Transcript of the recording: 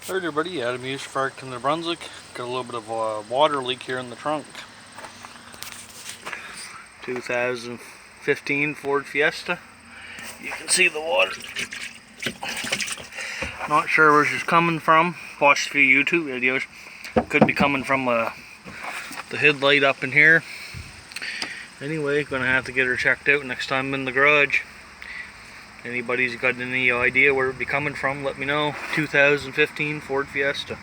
Alright everybody, Adam here for New Brunswick. Got a little bit of a water leak here in the trunk. 2015 Ford Fiesta. You can see the water. Not sure where she's coming from. Watched a few YouTube videos. Could be coming from the headlight up in here. Anyway, gonna have to get her checked out next time in the garage. Anybody's got any idea where it would be coming from, let me know. 2015 Ford Fiesta.